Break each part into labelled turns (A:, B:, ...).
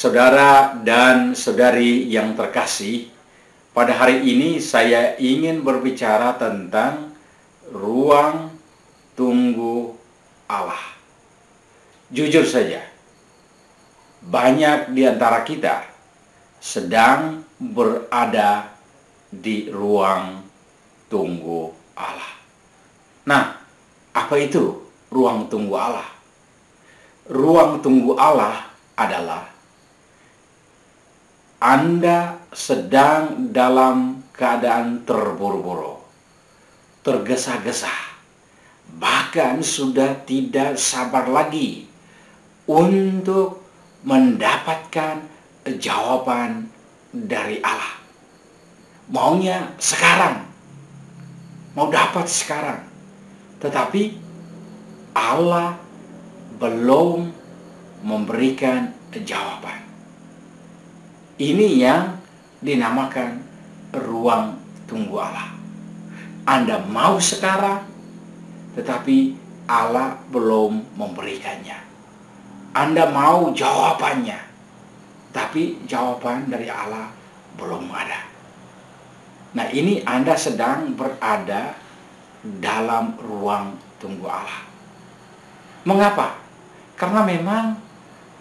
A: Saudara dan saudari yang terkasih, pada hari ini saya ingin berbicara tentang ruang tunggu Allah. Jujur saja, banyak di antara kita sedang berada di ruang tunggu Allah. Nah, apa itu ruang tunggu Allah? Ruang tunggu Allah adalah Anda sedang dalam keadaan terburu-buru, tergesa-gesa, bahkan sudah tidak sabar lagi untuk mendapatkan jawaban dari Allah. Maunya sekarang, mau dapat sekarang, tetapi Allah belum memberikan jawaban. Ini yang dinamakan ruang tunggu Allah. Anda mau sekarang, tetapi Allah belum memberikannya. Anda mau jawabannya, tapi jawaban dari Allah belum ada. Nah, ini Anda sedang berada dalam ruang tunggu Allah. Mengapa? Karena memang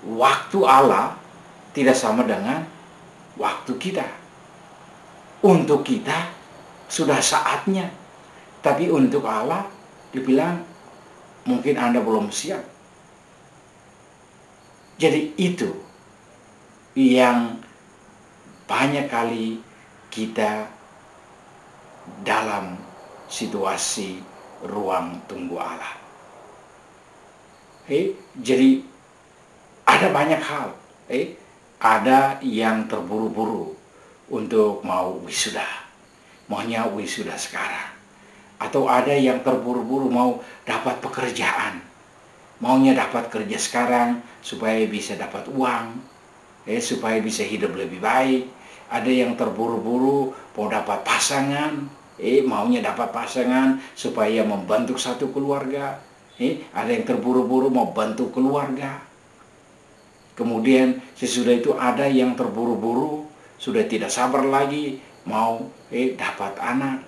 A: waktu Allah tidak sama dengan waktu kita. Untuk kita sudah saatnya, tapi untuk Allah dibilang mungkin Anda belum siap. Jadi itu yang banyak kali kita dalam situasi ruang tunggu Allah. Jadi ada banyak hal. Ada yang terburu-buru untuk mau wisuda, maunya wisuda sekarang. Atau ada yang terburu-buru mau dapat pekerjaan, maunya dapat kerja sekarang supaya bisa dapat uang, supaya bisa hidup lebih baik. Ada yang terburu-buru mau dapat pasangan, maunya dapat pasangan supaya membentuk satu keluarga. Ada yang terburu-buru mau bantu keluarga. Kemudian sesudah itu ada yang terburu-buru, sudah tidak sabar lagi mau dapat anak,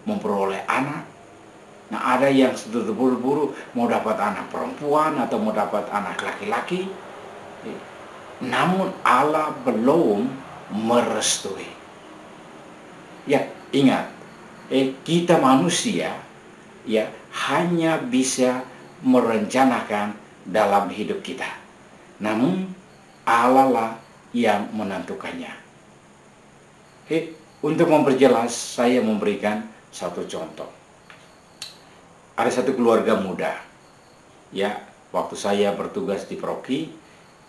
A: memperoleh anak. Nah, ada yang sudah terburu-buru mau dapat anak perempuan atau mau dapat anak laki-laki. Namun Allah belum merestui. Ya, ingat, kita manusia hanya bisa merencanakan dalam hidup kita. Namun Allah lah yang menentukannya. Untuk memperjelas, saya memberikan satu contoh. Ada satu keluarga muda, waktu saya bertugas di Proki,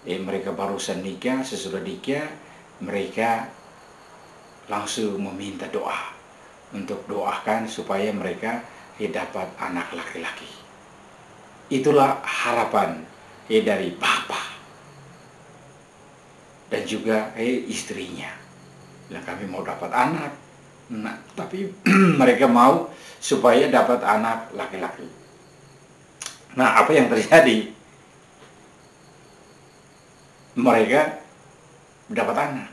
A: mereka barusan nikah. Sesudah nikah, mereka langsung meminta doa untuk doakan supaya mereka dapat anak laki-laki. Itulah harapan dari Bapak dan juga istrinya. Bilang kami mau dapat anak. Nah, tapi mereka mau supaya dapat anak laki-laki. Nah, apa yang terjadi? Mereka dapat anak.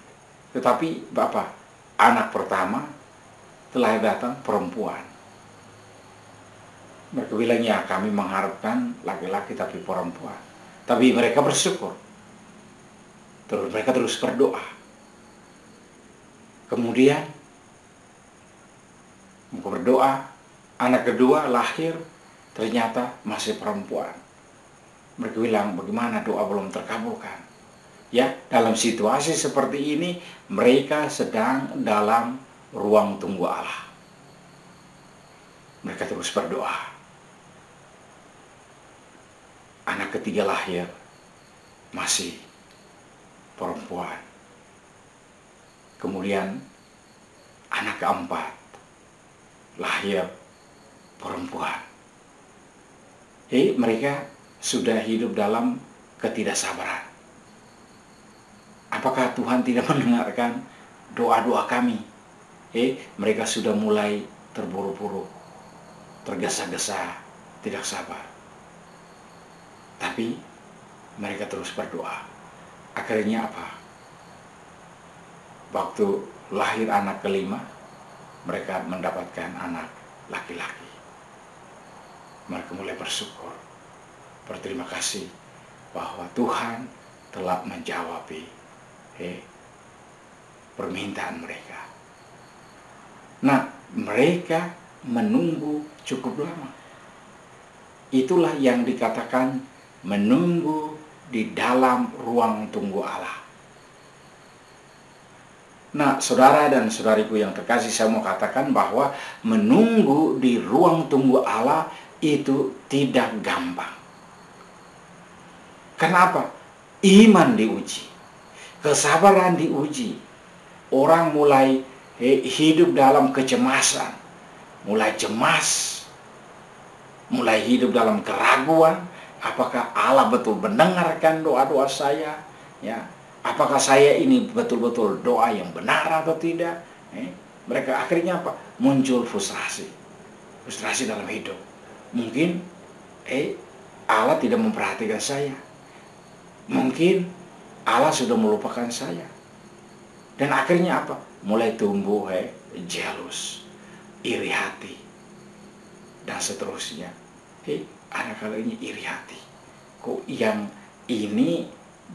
A: Tetapi Bapak, anak pertama telah datang perempuan. Mereka bilang, ya kami mengharapkan laki-laki tapi perempuan. Tapi mereka bersyukur. Terus mereka terus berdoa. Kemudian mereka berdoa, anak kedua lahir, ternyata masih perempuan. Mereka bilang, bagaimana doa belum terkabulkan? Dalam situasi seperti ini, mereka sedang dalam ruang tunggu Allah. Mereka terus berdoa. Anak ketiga lahir, masih perempuan. Kemudian anak keempat lahir perempuan. Mereka sudah hidup dalam ketidaksabaran. Apakah Tuhan tidak mendengarkan doa-doa kami? Mereka sudah mulai terburu-buru, tergesa-gesa, tidak sabar. Tapi mereka terus berdoa. Akhirnya apa? Waktu lahir anak kelima, mereka mendapatkan anak laki-laki. Mereka mulai bersyukur, berterima kasih bahwa Tuhan telah menjawab permintaan mereka. Nah, mereka menunggu cukup lama. Itulah yang dikatakan menunggu di dalam ruang tunggu Allah. Nah, saudara dan saudariku yang terkasih, saya mau katakan bahwa menunggu di ruang tunggu Allah itu tidak gampang. Kenapa? Iman diuji, kesabaran diuji. Orang mulai hidup dalam kecemasan, mulai cemas, mulai hidup dalam keraguan. Apakah Allah betul mendengarkan doa-doa saya? Ya, apakah saya ini betul-betul doa yang benar atau tidak? Mereka akhirnya apa? Muncul frustrasi dalam hidup. Mungkin Allah tidak memperhatikan saya. Mungkin Allah sudah melupakan saya. Dan akhirnya apa? Mulai tumbuh jealous, iri hati, dan seterusnya. Ada kalanya iri hati. Kok yang ini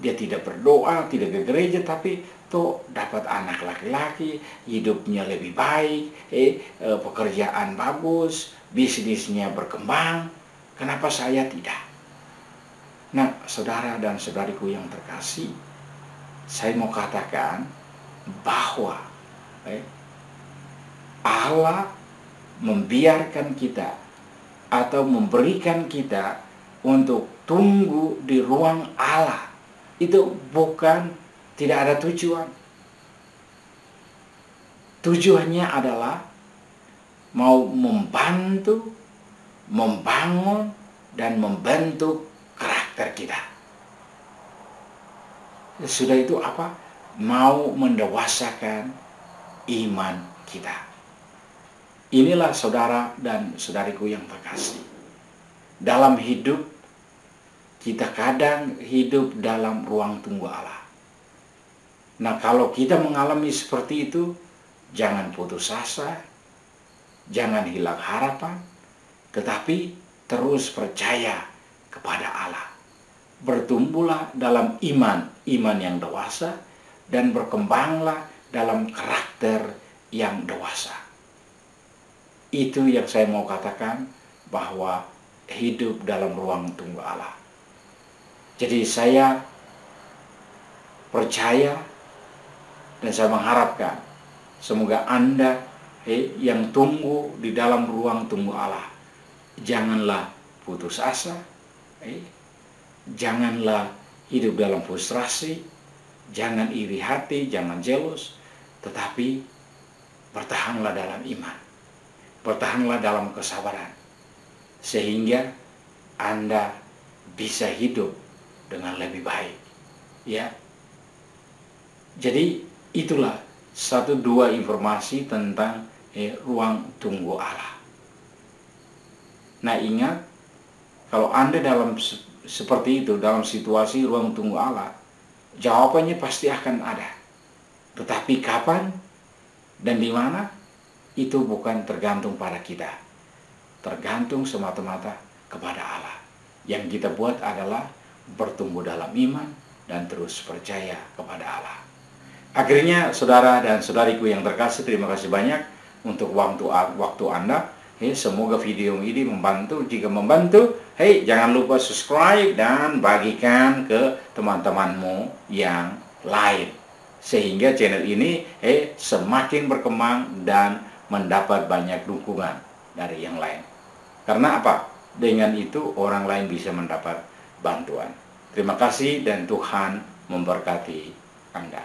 A: dia tidak berdoa, tidak ke gereja, tapi toh dapat anak laki-laki, hidupnya lebih baik, pekerjaan bagus, bisnisnya berkembang. Kenapa saya tidak? Nah, saudara dan saudariku yang terkasih, saya mau katakan bahwa Allah membiarkan kita atau memberikan kita untuk tunggu di ruang Allah. Itu bukan tidak ada tujuan. Tujuannya adalah mau membantu, membangun, dan membentuk karakter kita. Sudah itu apa? Mau mendewasakan iman kita. Inilah saudara dan saudariku yang terkasih. Dalam hidup, kita kadang hidup dalam ruang tunggu Allah. Nah, kalau kita mengalami seperti itu, jangan putus asa, jangan hilang harapan, tetapi terus percaya kepada Allah. Bertumbuhlah dalam iman yang dewasa, dan berkembanglah dalam karakter yang dewasa. Itu yang saya mau katakan, bahwa hidup dalam ruang tunggu Allah. Jadi saya percaya dan saya mengharapkan semoga Anda yang tunggu di dalam ruang tunggu Allah, janganlah putus asa, janganlah hidup dalam frustrasi, jangan iri hati, jangan jealous, tetapi bertahanlah dalam iman, bertahanlah dalam kesabaran, sehingga Anda bisa hidup dengan lebih baik, ya. Jadi itulah 1-2 informasi tentang ruang tunggu Allah. Nah, ingat, kalau Anda dalam seperti itu, dalam situasi ruang tunggu Allah, jawabannya pasti akan ada. Tetapi kapan dan di mana, itu bukan tergantung pada kita. Tergantung semata-mata kepada Allah. Yang kita buat adalah bertumbuh dalam iman dan terus percaya kepada Allah. Akhirnya, saudara dan saudariku yang terkasih, terima kasih banyak untuk waktu Anda. Semoga video ini membantu. Jika membantu, jangan lupa subscribe dan bagikan ke teman-temanmu yang lain, sehingga channel ini semakin berkembang dan mendapat banyak dukungan dari yang lain. Karena apa? Dengan itu orang lain bisa mendapat bantuan. Terima kasih dan Tuhan memberkati Anda.